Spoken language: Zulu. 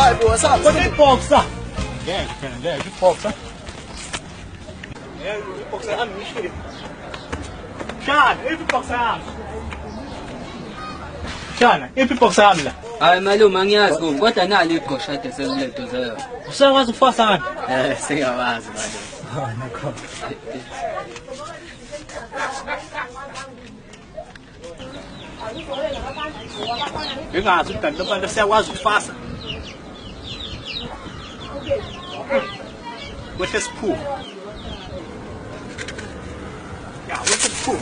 Vai, boa, sabe? Quanto pipoca? É, pipoca. É, pipoca é a minha. Şahane, ايه pipoca عاملة؟ شahane, ايه pipoca عاملة؟ Ay, maluma ngiyazi kodwa nali igoshade seliletho zayo. Usakwazi ukufasa ngani? Singawazi manje. Ngingazi ukuthi kanti abantu siyakwazi ukufasa. Wehle siphume. Ya, wehle siphume.